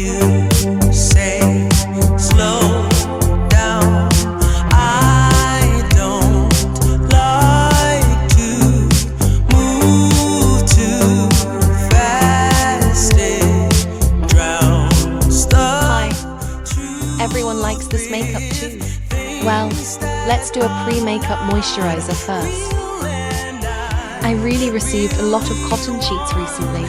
You say slow down. I don't like to move too fast. It drowns the Hi. Everyone likes this makeup too. Well, let's do a pre-makeup moisturizer first. I really received a lot of cotton sheets recently.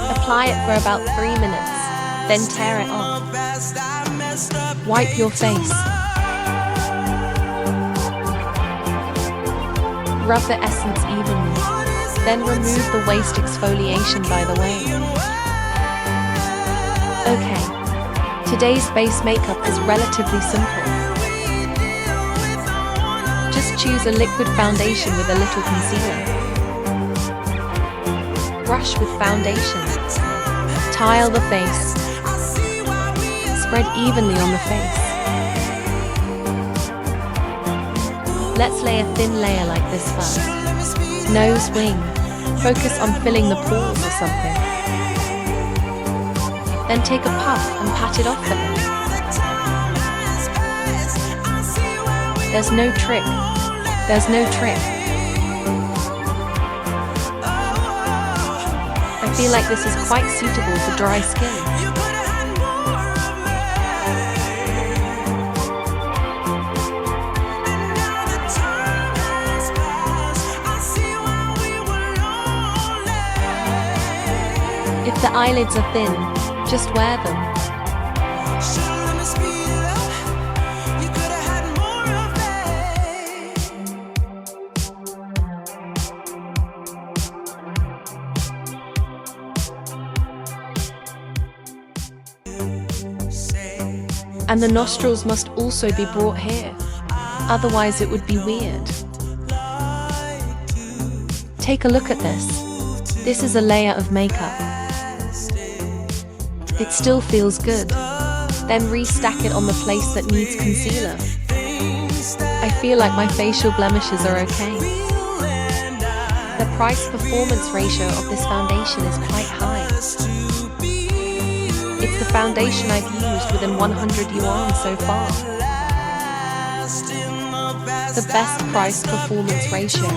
Apply it for about 3 minutes, then tear it off. Wipe your face. Rub the essence evenly, then remove the waste exfoliation by the way. Okay, today's base makeup is relatively simple. Just choose a liquid foundation with a little concealer. Brush with foundation. Tile the face. Spread evenly on the face. Let's lay a thin layer like this first. Nose wing. Focus on filling the pores or something. Then take a puff and pat it off a bit. There's no trick. There's no trick. I feel like this is quite suitable for dry skin. If the eyelids are thin, just wear them. And the nostrils must also be brought here, otherwise it would be weird. Take a look at this. This is a layer of makeup. It still feels good. Then restack it on the place that needs concealer. I feel like my facial blemishes are okay. The price-performance ratio of this foundation is quite high. It's the foundation I've used within 100 yuan so far. The best price-performance ratio.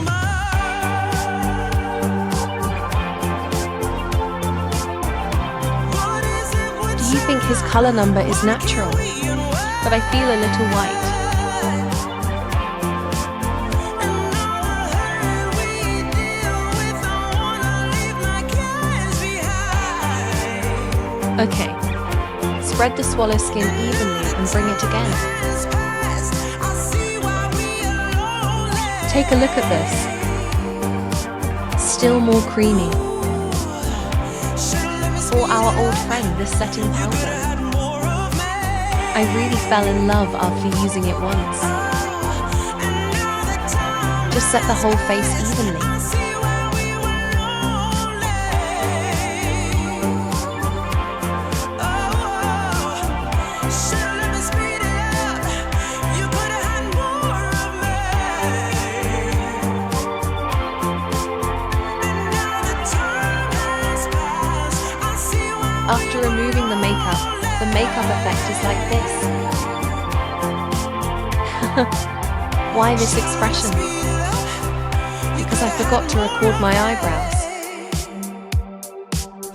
Do you think his color number is natural? But I feel a little white. Okay, spread the swallow skin evenly and bring it again. Take a look at this. Still more creamy. For our old friend, this setting powder. I really fell in love after using it once. Just set the whole face evenly. After removing the makeup effect is like this. Why this expression? Because I forgot to record my eyebrows.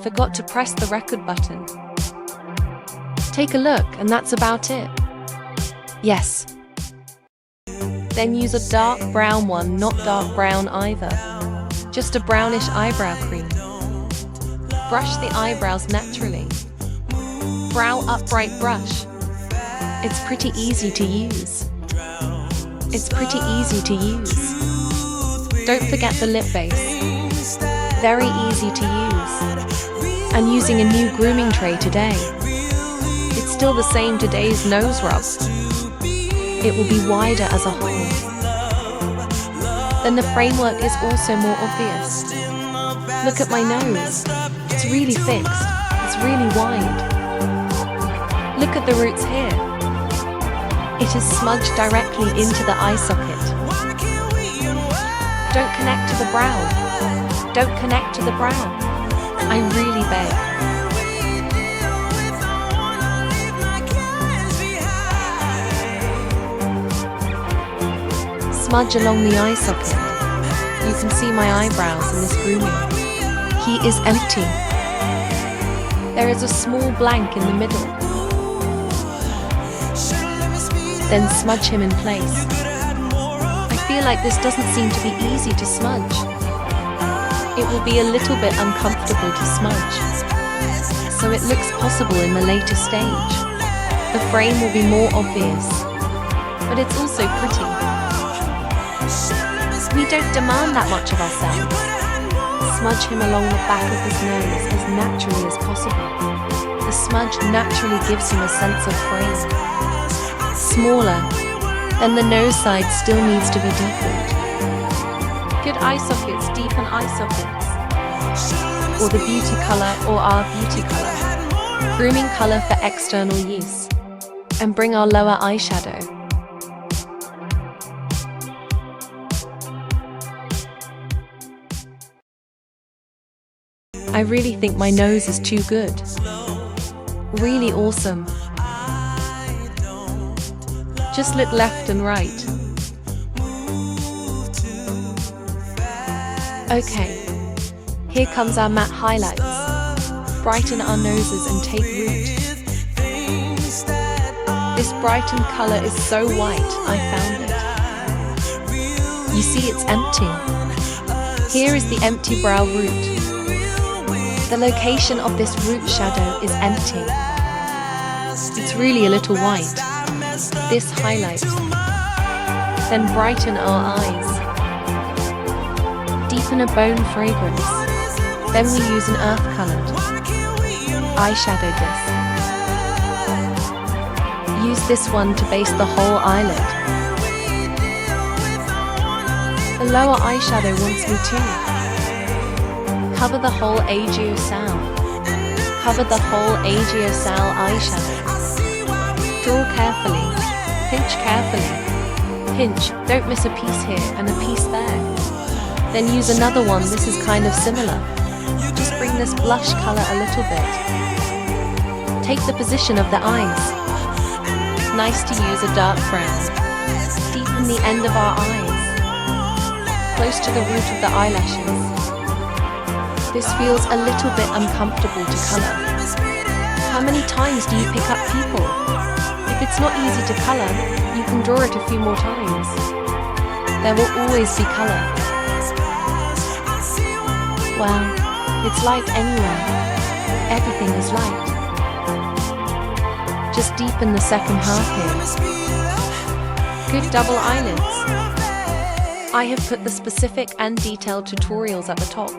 Forgot to press the record button. Take a look, and that's about it. Yes. Then use a dark brown one, not dark brown either. Just a brownish eyebrow cream. Brush the eyebrows naturally. Brow upright brush. It's pretty easy to use. It's pretty easy to use. Don't forget the lip base. Very easy to use. And using a new grooming tray today. It's still the same today's nose rub. It will be wider as a whole. Then the framework is also more obvious. Look at my nose. It's really fixed. It's really wide. Look at the roots here. It is smudged directly into the eye socket. Don't connect to the brow. don't connect to the brow. I really beg. Smudge along the eye socket. You can see my eyebrows in this grooming. He is empty. There is a small blank in the middle. Then smudge him in place. I feel like this doesn't seem to be easy to smudge. It will be a little bit uncomfortable to smudge. So it looks possible in the later stage. The frame will be more obvious. But it's also pretty. We don't demand that much of ourselves. Smudge him along the back of his nose as naturally as possible. The smudge naturally gives him a sense of frame. Smaller, then the nose side still needs to be deepened. Good eye sockets deepen eye sockets. Or the beauty color or our beauty color. Grooming color for external use. And bring our lower eyeshadow. I really think my nose is too good. Really awesome. Just look left and right. Okay, here comes our matte highlights. Brighten our noses and take root. This brightened color is so white, I found it. You see it's empty. Here is the empty brow root. The location of this root shadow is empty. It's really a little white. This highlight. Then brighten our eyes. Deepen a bone fragrance. Then we use an earth-colored eyeshadow disc. Use this one to base the whole eyelid. The lower eyeshadow wants me too. Cover the whole agiosal. Cover the whole agiosal eyeshadow. Draw carefully. Pinch carefully. Pinch, don't miss a piece here and a piece there. Then use another one, this is kind of similar. Just bring this blush color a little bit. Take the position of the eyes. Nice to use a dark brown. Deepen the end of our eyes. Close to the root of the eyelashes. This feels a little bit uncomfortable to color. How many times do you pick up people? If it's not easy to color, you can draw it a few more times. There will always be color. Well, it's light anyway. Everything is light. Just deepen the second half here. Good double eyelids. I have put the specific and detailed tutorials at the top.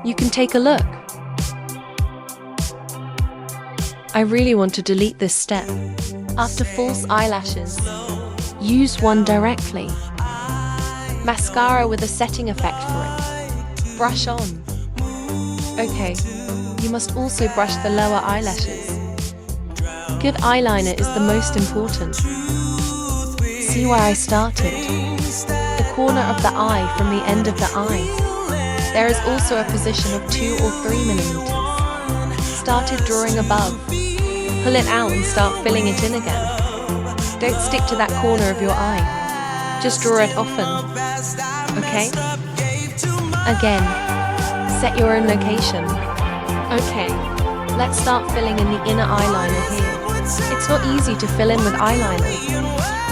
You can take a look. I really want to delete this step. After false eyelashes, use one directly. Mascara with a setting effect for it. Brush on. Okay, you must also brush the lower eyelashes. Good eyeliner is the most important. See where I started? The corner of the eye from the end of the eye. There is also a position of 2 or 3 millimeters. Started drawing above. Pull it out and start filling it in again. Don't stick to that corner of your eye. Just draw it often. Okay? Again. Set your own location. Okay. Let's start filling in the inner eyeliner here. It's not easy to fill in with eyeliner.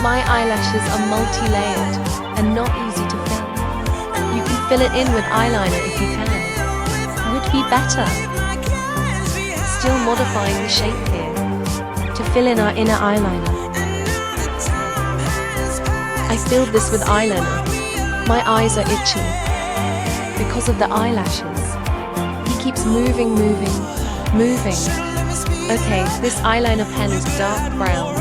My eyelashes are multi-layered and not easy to fill. You can fill it in with eyeliner if you can. Would be better. Still modifying the shape here to fill in our inner eyeliner. I filled this with eyeliner. My eyes are itchy because of the eyelashes. He keeps moving. Okay, this eyeliner pen is dark brown.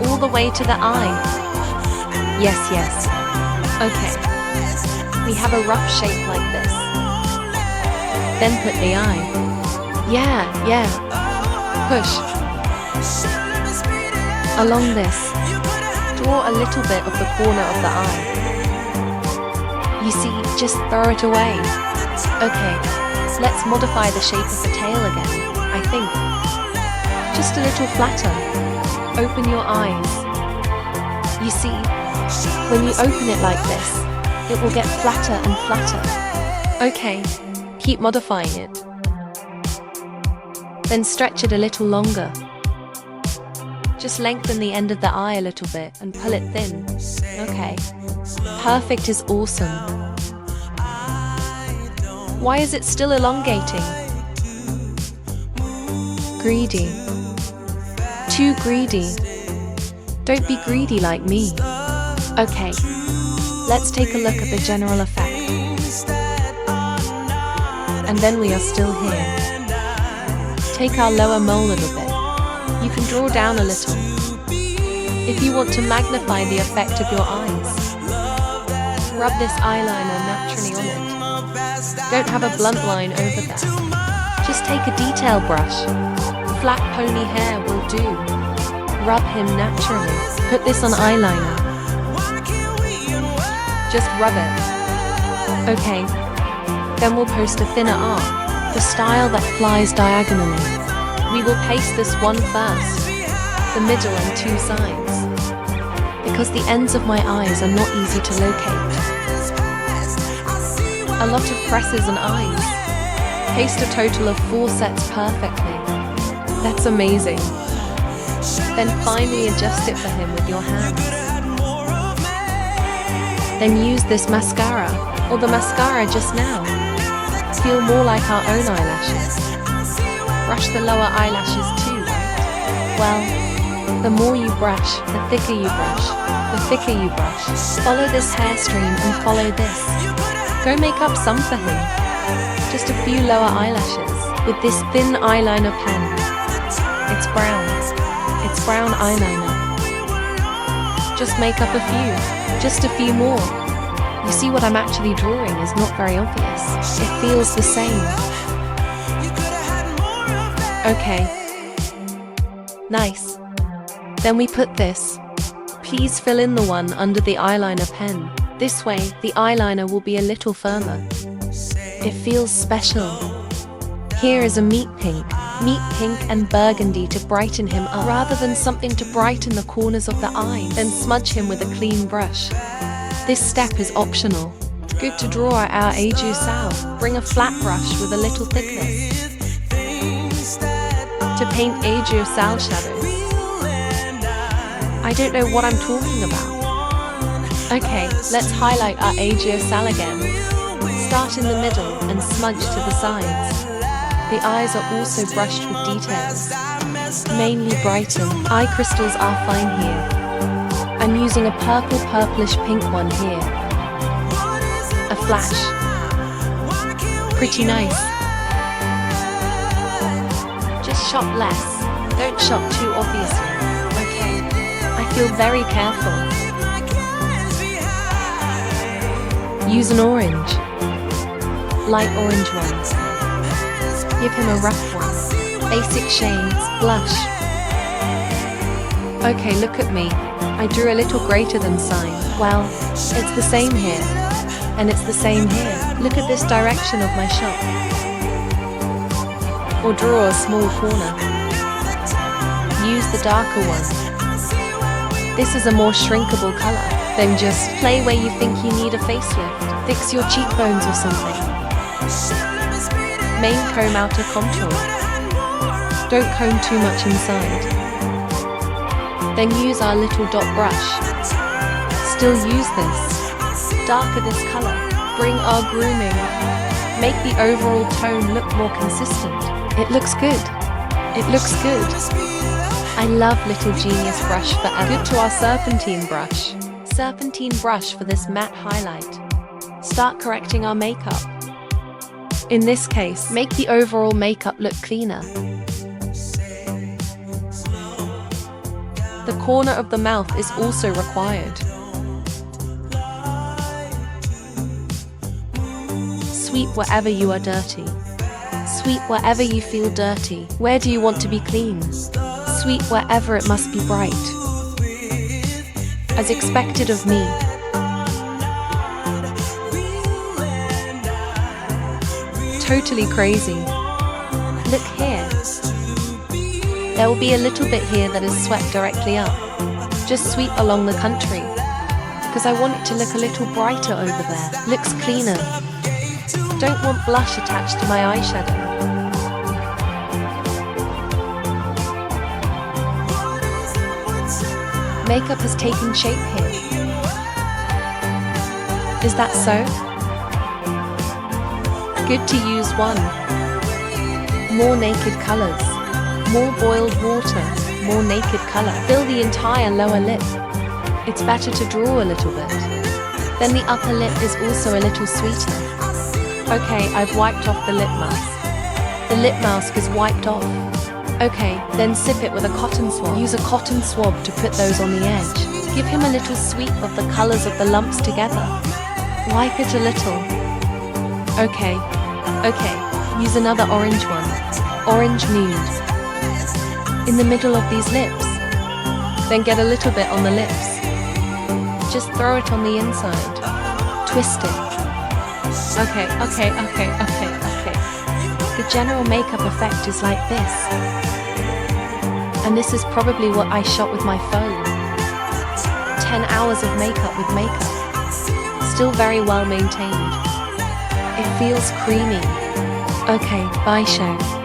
All the way to the eye. Yes. Okay. We have a rough shape like this. Then put the eye. Yeah. Push. Along this. Draw a little bit of the corner of the eye. You see, just throw it away. Okay, let's modify the shape of the tail again, I think. Just a little flatter. Open your eyes. You see, when you open it like this, it will get flatter and flatter. Okay, keep modifying it. Then stretch it a little longer. Just lengthen the end of the eye a little bit and pull it thin. Okay. Perfect is awesome. Why is it still elongating? Greedy. Too greedy. Don't be greedy like me. Okay. Let's take a look at the general effect. And then we are still here. Take our lower mole a little bit. You can draw down a little. If you want to magnify the effect of your eyes, rub this eyeliner naturally on it. Don't have a blunt line over that. Just take a detail brush. Flat pony hair will do. Rub him naturally. Put this on eyeliner. Just rub it. Okay. Then we'll post a thinner arc, the style that flies diagonally. We will paste this one first, the middle and two sides, because the ends of my eyes are not easy to locate. A lot of presses and eyes. Paste a total of 4 sets perfectly. That's amazing. Then finally adjust it for him with your hands. Then use this mascara, or the mascara just now. Feel more like our own eyelashes. Brush the lower eyelashes too, right? Well, the more you brush, the thicker you brush, the thicker you brush. Follow this hair stream and follow this. Go make up some for him. Just a few lower eyelashes with this thin eyeliner pen. It's brown. It's brown eyeliner. Just make up a few. Just a few more. You see what I'm actually drawing is not very obvious. It feels the same. Okay. Nice. Then we put this. Please fill in the one under the eyeliner pen. This way, the eyeliner will be a little firmer. It feels special. Here is a meat pink and burgundy to brighten him up. Rather than something to brighten the corners of the eye, then smudge him with a clean brush. This step is optional. Good to draw our eyeshadow sal. Bring a flat brush with a little thickness to paint eyeshadow sal shadows. I don't know what I'm talking about. Okay, let's highlight our eyeshadow sal again. Start in the middle and smudge to the sides. The eyes are also brushed with details. Mainly brighten. Eye crystals are fine here. I'm using a purplish pink one here. A flash. Pretty nice. Just shop less. Don't shop too obviously. Okay. I feel very careful. Use an orange. Light orange ones. Give him a rough one. Basic shades. Blush. Okay, look at me. I drew a little greater than sign. Well, it's the same here. And it's the same here. Look at this direction of my shot. Or draw a small corner. Use the darker one. This is a more shrinkable color. Then just play where you think you need a facelift. Fix your cheekbones or something. Main comb outer contour. Don't comb too much inside. Then use our little dot brush. Still use this. Darker this color. Bring our grooming. Make the overall tone look more consistent. It looks good. It looks good. I love Little Genius brush for good to our serpentine brush. Serpentine brush for this matte highlight. Start correcting our makeup. In this case, make the overall makeup look cleaner. The corner of the mouth is also required. Sweep wherever you are dirty. Sweep wherever you feel dirty. Where do you want to be clean? Sweep wherever it must be bright. As expected of me. totally crazy. Look here. There will be a little bit here that is swept directly up. Just sweep along the country, because I want it to look a little brighter over there. Looks cleaner. Don't want blush attached to my eyeshadow. Makeup has taken shape here. Is that so? Good to use one. More naked colors. More boiled water. More naked color. Fill the entire lower lip. It's better to draw a little bit. Then the upper lip is also a little sweeter. Okay, I've wiped off the lip mask. The lip mask is wiped off. Okay, then sip it with a cotton swab. Use a cotton swab to put those on the edge. Give him a little sweep of the colors of the lumps together. Wipe it a little. Okay. Use another orange one. Orange nude. In the middle of these lips. Then get a little bit on the lips. Just throw it on the inside. Twist it. Okay. The general makeup effect is like this. And this is probably what I shot with my phone. 10 hours of makeup with makeup. Still very well maintained. It feels creamy. Okay, bye show.